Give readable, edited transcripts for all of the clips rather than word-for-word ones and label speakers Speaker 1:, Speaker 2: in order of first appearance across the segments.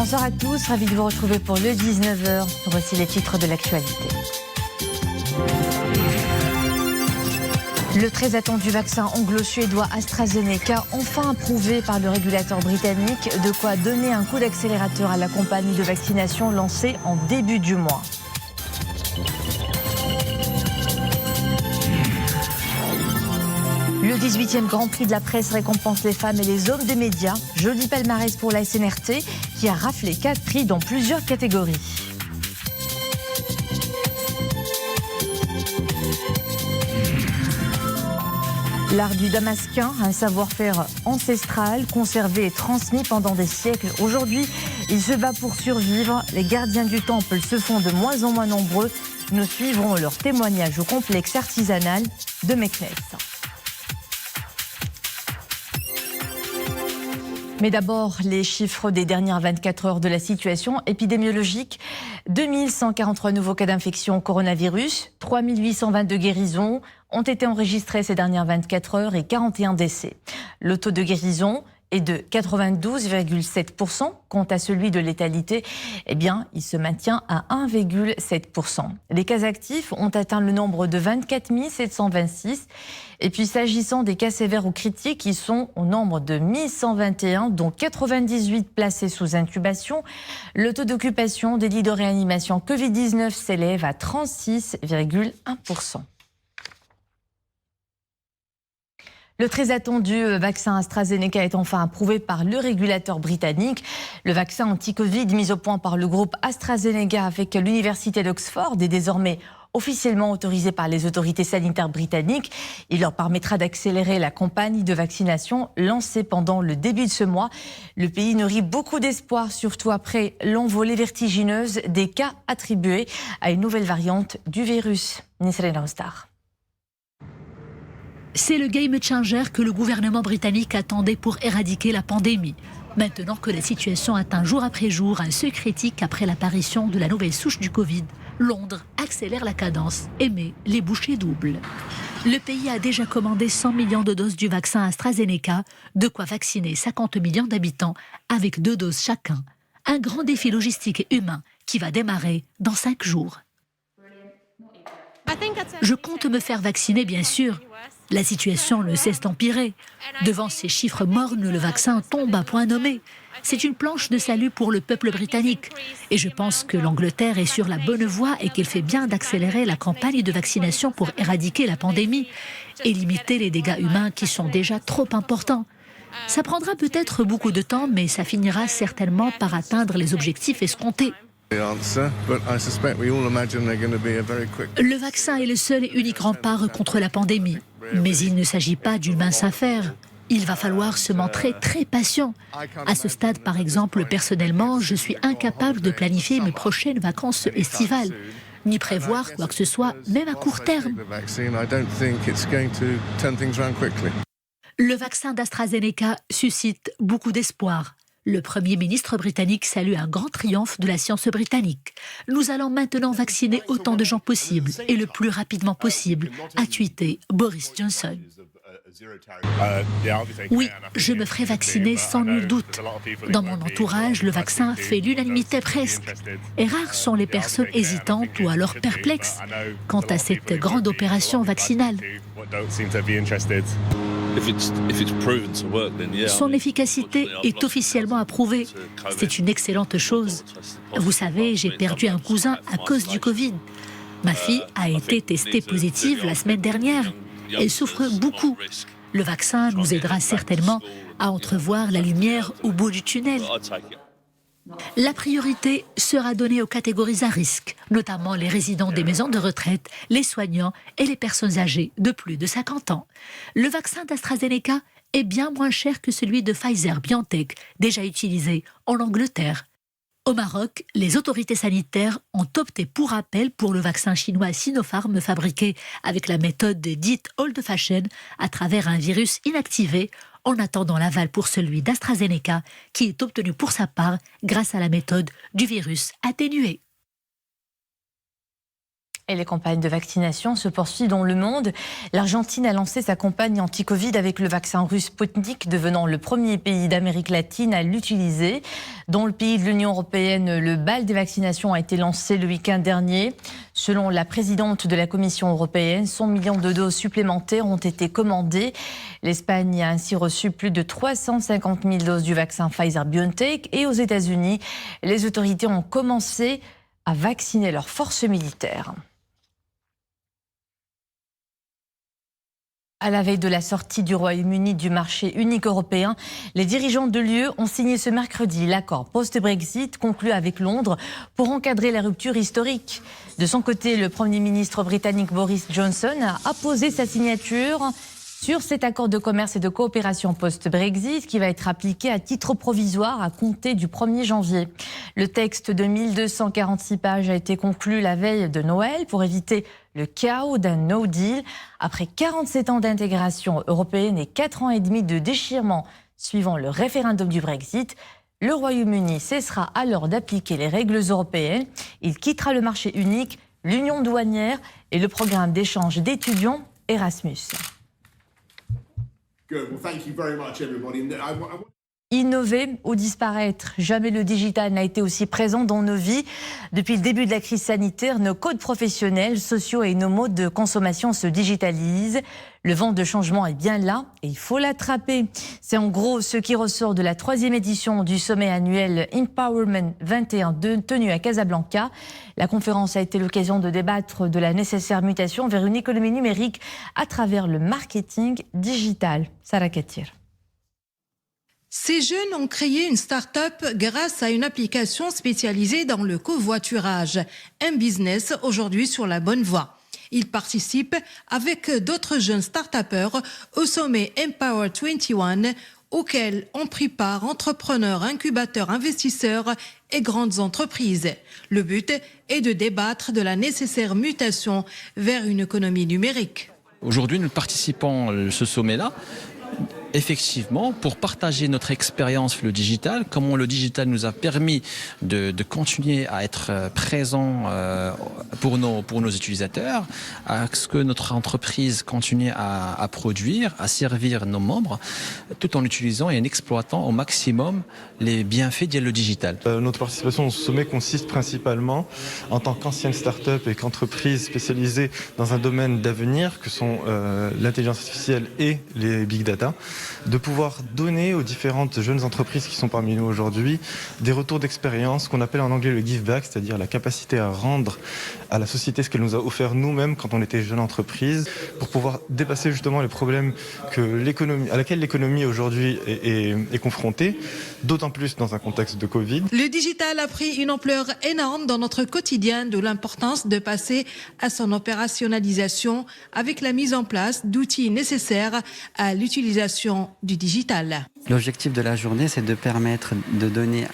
Speaker 1: Bonsoir à tous, ravi de vous retrouver pour le 19h. Voici les titres de l'actualité. Le très attendu vaccin anglo-suédois AstraZeneca, enfin approuvé par le régulateur britannique, de quoi donner un coup d'accélérateur à la campagne de vaccination lancée en début du mois. Le 18e Grand Prix de la presse récompense les femmes et les hommes des médias. Joli palmarès pour la SNRT qui a raflé 4 prix dans plusieurs catégories. L'art du damasquin, un savoir-faire ancestral, conservé et transmis pendant des siècles. Aujourd'hui, il se bat pour survivre. Les gardiens du temple se font de moins en moins nombreux. Nous suivrons leur témoignage au complexe artisanal de Meknès. Mais d'abord, les chiffres des dernières 24 heures de la situation épidémiologique. 2143 nouveaux cas d'infection au coronavirus, 3822 guérisons ont été enregistrés ces dernières 24 heures et 41 décès. Le taux de guérison est de 92,7%. Quant à celui de létalité, il se maintient à 1,7%. Les cas actifs ont atteint le nombre de 24 726. Et puis s'agissant des cas sévères ou critiques, ils sont au nombre de 1121, dont 98 placés sous intubation. Le taux d'occupation des lits de réanimation Covid-19 s'élève à 36,1%. Le très attendu vaccin AstraZeneca est enfin approuvé par le régulateur britannique. Le vaccin anti-Covid mis au point par le groupe AstraZeneca avec l'université d'Oxford est désormais officiellement autorisé par les autorités sanitaires britanniques. Il leur permettra d'accélérer la campagne de vaccination lancée pendant le début de ce mois. Le pays nourrit beaucoup d'espoir, surtout après l'envolée vertigineuse des cas attribués à une nouvelle variante du virus. Nisreen Rostar.
Speaker 2: C'est le game changer que le gouvernement britannique attendait pour éradiquer la pandémie. Maintenant que la situation atteint jour après jour un seuil critique après l'apparition de la nouvelle souche du Covid, Londres accélère la cadence et met les bouchées doubles. Le pays a déjà commandé 100 millions de doses du vaccin AstraZeneca, de quoi vacciner 50 millions d'habitants avec 2 doses chacun. Un grand défi logistique et humain qui va démarrer dans 5 jours. Je compte me faire vacciner, bien sûr. La situation ne cesse d'empirer. Devant ces chiffres mornes, le vaccin tombe à point nommé. C'est une planche de salut pour le peuple britannique. Et je pense que l'Angleterre est sur la bonne voie et qu'elle fait bien d'accélérer la campagne de vaccination pour éradiquer la pandémie et limiter les dégâts humains qui sont déjà trop importants. Ça prendra peut-être beaucoup de temps, mais ça finira certainement par atteindre les objectifs escomptés. Le vaccin est le seul et unique rempart contre la pandémie. Mais il ne s'agit pas d'une mince affaire. Il va falloir se montrer très patient. À ce stade, par exemple, personnellement, je suis incapable de planifier mes prochaines vacances estivales, ni prévoir quoi que ce soit, même à court terme. Le vaccin d'AstraZeneca suscite beaucoup d'espoir. Le Premier ministre britannique salue un grand triomphe de la science britannique. Nous allons maintenant vacciner autant de gens possible et le plus rapidement possible, a tweeté Boris Johnson. Oui, je me ferai vacciner sans nul doute. Dans mon entourage, le vaccin fait l'unanimité presque. Et rares sont les personnes hésitantes ou alors perplexes quant à cette grande opération vaccinale. Son efficacité est officiellement approuvée. C'est une excellente chose. Vous savez, j'ai perdu un cousin à cause du Covid. Ma fille a été testée positive la semaine dernière. Elle souffre beaucoup. Le vaccin nous aidera certainement à entrevoir la lumière au bout du tunnel. La priorité sera donnée aux catégories à risque, notamment les résidents des maisons de retraite, les soignants et les personnes âgées de plus de 50 ans. Le vaccin d'AstraZeneca est bien moins cher que celui de Pfizer-BioNTech, déjà utilisé en Angleterre. Au Maroc, les autorités sanitaires ont opté pour appel pour le vaccin chinois Sinopharm fabriqué avec la méthode dite old-fashioned à travers un virus inactivé, en attendant l'aval pour celui d'AstraZeneca qui est obtenu pour sa part grâce à la méthode du virus atténué.
Speaker 1: Et les campagnes de vaccination se poursuivent dans le monde. L'Argentine a lancé sa campagne anti-Covid avec le vaccin russe Sputnik, devenant le premier pays d'Amérique latine à l'utiliser. Dans le pays de l'Union européenne, le bal des vaccinations a été lancé le week-end dernier. Selon la présidente de la Commission européenne, 100 millions de doses supplémentaires ont été commandées. L'Espagne a ainsi reçu plus de 350 000 doses du vaccin Pfizer-BioNTech. Et aux États-Unis, les autorités ont commencé à vacciner leurs forces militaires. À la veille de la sortie du Royaume-Uni du marché unique européen, les dirigeants de l'UE ont signé ce mercredi l'accord post-Brexit conclu avec Londres pour encadrer la rupture historique. De son côté, le Premier ministre britannique Boris Johnson a apposé sa signature sur cet accord de commerce et de coopération post-Brexit qui va être appliqué à titre provisoire à compter du 1er janvier. Le texte de 1246 pages a été conclu la veille de Noël pour éviter le chaos d'un no deal. Après 47 ans d'intégration européenne et 4 ans et demi de déchirement suivant le référendum du Brexit, le Royaume-Uni cessera alors d'appliquer les règles européennes. Il quittera le marché unique, l'union douanière et le programme d'échange d'étudiants Erasmus.
Speaker 3: Good. Well, thank you very much, everybody.
Speaker 1: Innover ou disparaître, jamais le digital n'a été aussi présent dans nos vies. Depuis le début de la crise sanitaire, nos codes professionnels, sociaux et nos modes de consommation se digitalisent. Le vent de changement est bien là et il faut l'attraper. C'est en gros ce qui ressort de la 3e édition du sommet annuel Empowerment 21 tenu à Casablanca. La conférence a été l'occasion de débattre de la nécessaire mutation vers une économie numérique à travers le marketing digital. Sarah Katir.
Speaker 4: Ces jeunes ont créé une start-up grâce à une application spécialisée dans le covoiturage. Un business aujourd'hui sur la bonne voie. Ils participent avec d'autres jeunes start-upers au sommet Empower 21 auquel ont pris part entrepreneurs, incubateurs, investisseurs et grandes entreprises. Le but est de débattre de la nécessaire mutation vers une économie numérique.
Speaker 5: Aujourd'hui, nous participons à ce sommet-là effectivement pour partager notre expérience sur le digital, comment le digital nous a permis de continuer à être présent pour nos utilisateurs, à ce que notre entreprise continue à produire, à servir nos membres, tout en utilisant et en exploitant au maximum les bienfaits de le digital.
Speaker 6: Notre participation au sommet consiste principalement, en tant qu'ancienne start-up et qu'entreprise spécialisée dans un domaine d'avenir, que sont l'intelligence artificielle et les big data, de pouvoir donner aux différentes jeunes entreprises qui sont parmi nous aujourd'hui des retours d'expérience qu'on appelle en anglais le give back, c'est-à-dire la capacité à rendre à la société ce qu'elle nous a offert nous-mêmes quand on était jeune entreprise, pour pouvoir dépasser justement les problèmes à laquelle l'économie aujourd'hui est confrontée, d'autant plus dans un contexte de Covid.
Speaker 4: Le digital a pris une ampleur énorme dans notre quotidien, d'où l'importance de passer à son opérationnalisation avec la mise en place d'outils nécessaires à l'utilisation du digital.
Speaker 7: L'objectif de la journée, c'est de permettre de donner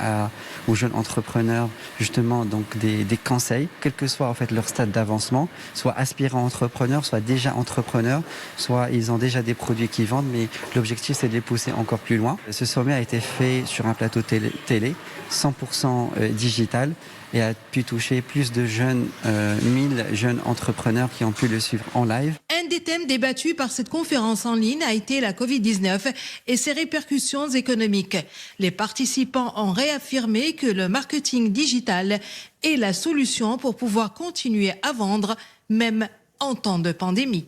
Speaker 7: aux jeunes entrepreneurs justement donc des conseils, quel que soit en fait leur stade d'avancement, soit aspirants entrepreneurs, soit déjà entrepreneurs, soit ils ont déjà des produits qu'ils vendent, mais l'objectif c'est de les pousser encore plus loin. Ce sommet a été fait sur un plateau télé 100% digital et a pu toucher plus de 1000 jeunes entrepreneurs qui ont pu le suivre en live.
Speaker 4: Un des thèmes débattus par cette conférence en ligne a été la Covid-19 et ses répercussions économiques. Les participants ont réaffirmé que le marketing digital est la solution pour pouvoir continuer à vendre, même en temps de pandémie.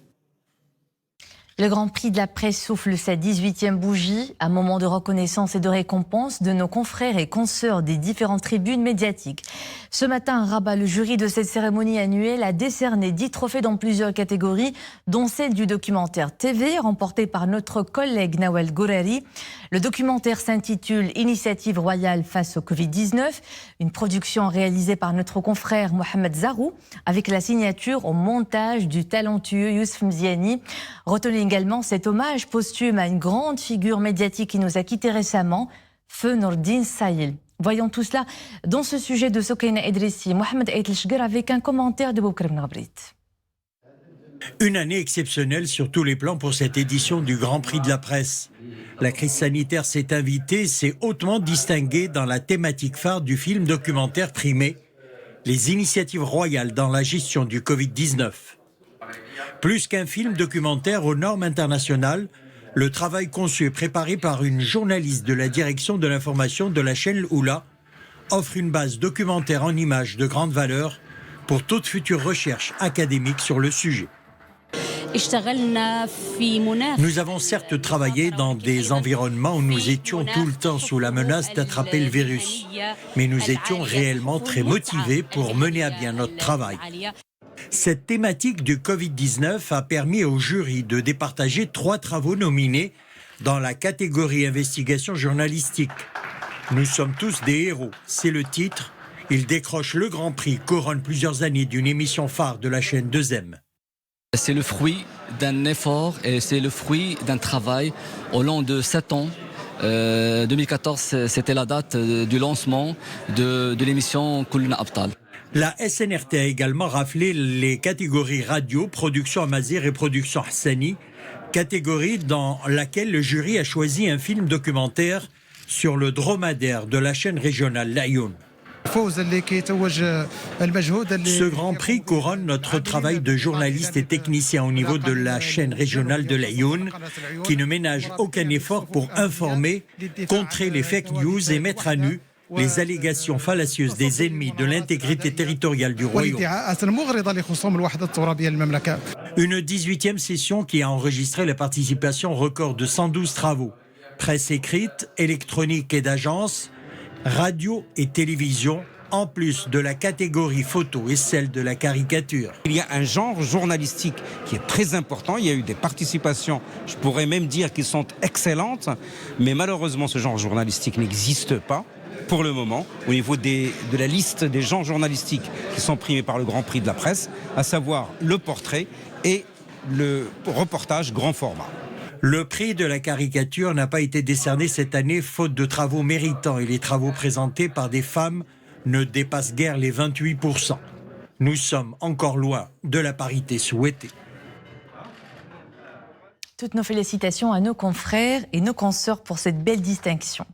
Speaker 1: Le Grand Prix de la presse souffle sa 18e bougie, un moment de reconnaissance et de récompense de nos confrères et consoeurs des différentes tribunes médiatiques. Ce matin, à Rabat, le jury de cette cérémonie annuelle a décerné 10 trophées dans plusieurs catégories, dont celle du documentaire TV, remporté par notre collègue Nawel Gourari. Le documentaire s'intitule « Initiative royale face au Covid-19 », une production réalisée par notre confrère Mohamed Zarou, avec la signature au montage du talentueux Youssef Mziani. Retenez également cet hommage posthume à une grande figure médiatique qui nous a quittés récemment, Feu Nordine Saïl. Voyons tout cela dans ce sujet de Sokaina Edrissi, Mohamed Aitel Shgar avec un commentaire de Boukr Mnabrit.
Speaker 8: Une année exceptionnelle sur tous les plans pour cette édition du Grand Prix de la presse. La crise sanitaire s'est invitée, s'est hautement distinguée dans la thématique phare du film documentaire primé. les initiatives royales dans la gestion du Covid-19. Plus qu'un film documentaire aux normes internationales, le travail conçu et préparé par une journaliste de la direction de l'information de la chaîne Oula offre une base documentaire en images de grande valeur pour toute future recherche académique sur le sujet. Nous avons certes travaillé dans des environnements où nous étions tout le temps sous la menace d'attraper le virus, mais nous étions réellement très motivés pour mener à bien notre travail. Cette thématique du Covid-19 a permis au jury de départager 3 travaux nominés dans la catégorie investigation journalistique. Nous sommes tous des héros, c'est le titre. Il décroche le Grand Prix, couronne plusieurs années d'une émission phare de la chaîne 2M.
Speaker 9: C'est le fruit d'un effort et c'est le fruit d'un travail au long de 7 ans. 2014, c'était la date du lancement de l'émission Kulna Abtal.
Speaker 8: La SNRT a également raflé les catégories radio, production Amazir et production Hassani, catégorie dans laquelle le jury a choisi un film documentaire sur le dromadaire de la chaîne régionale Laayoune. Ce Grand Prix couronne notre travail de journaliste et technicien au niveau de la chaîne régionale de Laayoune, qui ne ménage aucun effort pour informer, contrer les fake news et mettre à nu les allégations fallacieuses des ennemis de l'intégrité territoriale du royaume. Une 18e session qui a enregistré la participation record de 112 travaux. Presse écrite, électronique et d'agence, radio et télévision, en plus de la catégorie photo et celle de la caricature.
Speaker 10: Il y a un genre journalistique qui est très important. Il y a eu des participations, je pourrais même dire qu'elles sont excellentes, mais malheureusement ce genre journalistique n'existe pas pour le moment au niveau de la liste des genres journalistiques qui sont primés par le Grand Prix de la presse, à savoir le portrait et le reportage grand format.
Speaker 8: Le prix de la caricature n'a pas été décerné cette année faute de travaux méritants et les travaux présentés par des femmes ne dépassent guère les 28%. Nous sommes encore loin de la parité souhaitée.
Speaker 1: Toutes nos félicitations à nos confrères et nos consoeurs pour cette belle distinction.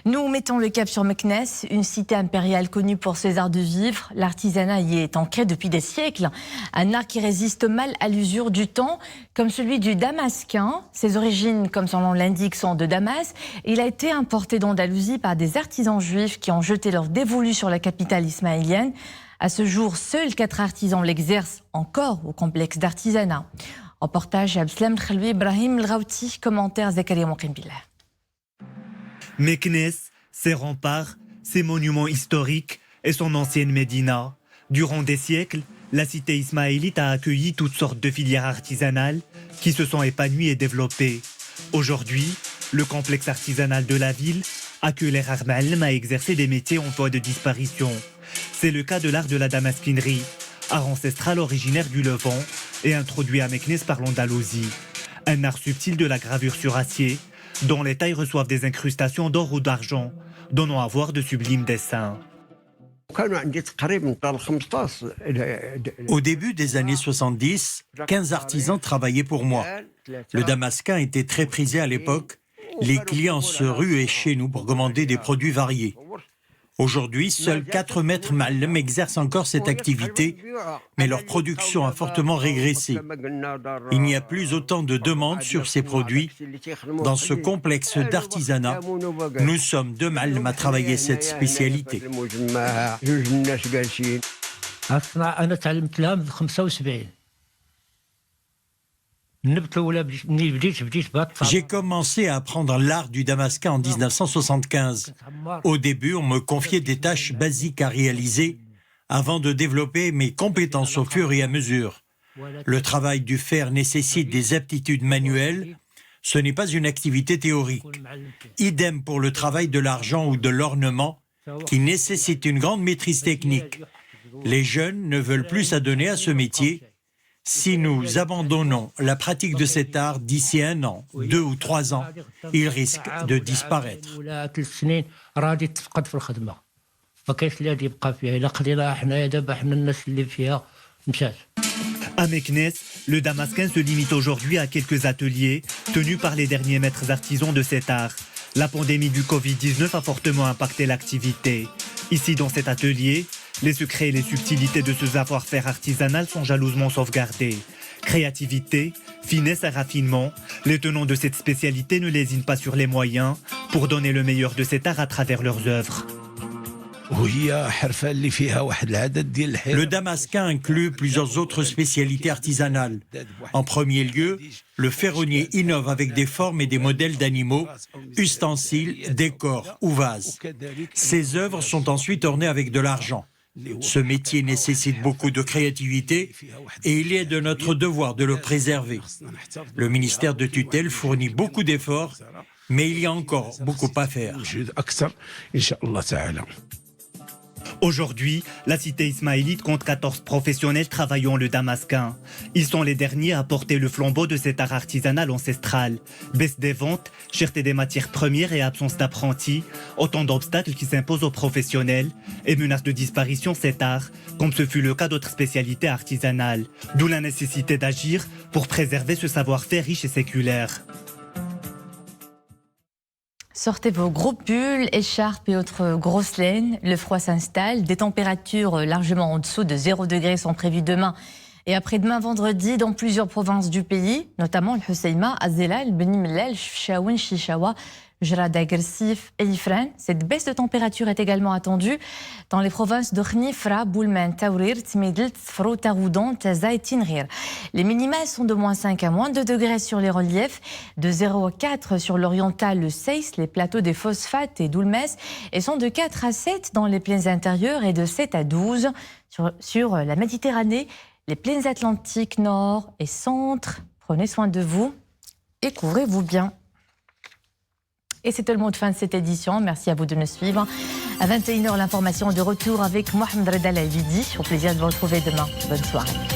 Speaker 1: Nous mettons le cap sur Meknès, une cité impériale connue pour ses arts de vivre. L'artisanat y est ancré depuis des siècles. Un art qui résiste mal à l'usure du temps, comme celui du damasquin. Ses origines, comme son nom l'indique, sont de Damas. Il a été importé d'Andalousie par des artisans juifs qui ont jeté leur dévolu sur la capitale ismaélienne. À ce jour, seuls 4 artisans l'exercent encore au complexe d'artisanat. Reportage Abslam Khalwi, Ibrahim Lraouti, commentaire Zakaria Mouqimbillah.
Speaker 11: Meknès, ses remparts, ses monuments historiques et son ancienne Médina. Durant des siècles, la cité ismaélite a accueilli toutes sortes de filières artisanales qui se sont épanouies et développées. Aujourd'hui, le complexe artisanal de la ville accueille les rares ma'alem à exercer des métiers en voie de disparition. C'est le cas de l'art de la damasquinerie, art ancestral originaire du Levant et introduit à Meknès par l'Andalousie. Un art subtil de la gravure sur acier, dont les tailles reçoivent des incrustations d'or ou d'argent, donnant à voir de sublimes dessins.
Speaker 8: Au début des années 70, 15 artisans travaillaient pour moi. Le damasquin était très prisé à l'époque. Les clients se ruaient chez nous pour commander des produits variés. Aujourd'hui, seuls 4 maîtres ma'alem exercent encore cette activité, mais leur production a fortement régressé. Il n'y a plus autant de demandes sur ces produits. Dans ce complexe d'artisanat, nous sommes 2 ma'alem à travailler cette spécialité. J'ai commencé à apprendre l'art du damasquin en 1975. Au début, on me confiait des tâches basiques à réaliser avant de développer mes compétences au fur et à mesure. Le travail du fer nécessite des aptitudes manuelles. Ce n'est pas une activité théorique. Idem pour le travail de l'argent ou de l'ornement, qui nécessite une grande maîtrise technique. Les jeunes ne veulent plus s'adonner à ce métier. Si nous abandonnons la pratique de cet art d'ici 1 an, 2 ou 3 ans, il risque de disparaître.
Speaker 11: À Meknès, le damasquin se limite aujourd'hui à quelques ateliers tenus par les derniers maîtres artisans de cet art. La pandémie du Covid-19 a fortement impacté l'activité. Ici, dans cet atelier, Les secrets et les subtilités de ce savoir-faire artisanal sont jalousement sauvegardés. Créativité, finesse et raffinement, les tenants de cette spécialité ne lésinent pas sur les moyens pour donner le meilleur de cet art à travers leurs œuvres.
Speaker 8: Le damasquin inclut plusieurs autres spécialités artisanales. En premier lieu, le ferronnier innove avec des formes et des modèles d'animaux, ustensiles, décors ou vases. Ces œuvres sont ensuite ornées avec de l'argent. Ce métier nécessite beaucoup de créativité et il est de notre devoir de le préserver. Le ministère de tutelle fournit beaucoup d'efforts, mais il y a encore beaucoup à faire.
Speaker 11: Aujourd'hui, la cité ismaélite compte 14 professionnels travaillant le damasquin. Ils sont les derniers à porter le flambeau de cet art artisanal ancestral. Baisse des ventes, cherté des matières premières et absence d'apprentis, autant d'obstacles qui s'imposent aux professionnels et menacent de disparition cet art, comme ce fut le cas d'autres spécialités artisanales. D'où la nécessité d'agir pour préserver ce savoir-faire riche et séculaire.
Speaker 1: Sortez vos gros pulls, écharpes et autres grosses laines. Le froid s'installe. Des températures largement en dessous de 0 degré sont prévues demain et après-demain vendredi dans plusieurs provinces du pays, notamment le Hoceima, Azela, Beni Mellal, Chefchaouen, Chichaoua, Jrada, Gersif et Ifrane. Cette baisse de température est également attendue dans les provinces de Khnifra, Boulman, Taourir, Tmidl, Tfro, Taroudan, Taza et Tinrir. Les minimales sont de moins 5 à moins 2 degrés sur les reliefs, de 0 à 4 sur l'oriental, le Seis, les plateaux des Phosphates et d'Oulmes, et sont de 4 à 7 dans les plaines intérieures et de 7 à 12 sur la Méditerranée, les plaines atlantiques nord et centre. Prenez soin de vous et couvrez-vous bien. Et c'était le mot de fin de cette édition. Merci à vous de nous suivre. À 21h, l'information de retour avec Mohamed Reda Lavidi. Au plaisir de vous retrouver demain. Bonne soirée.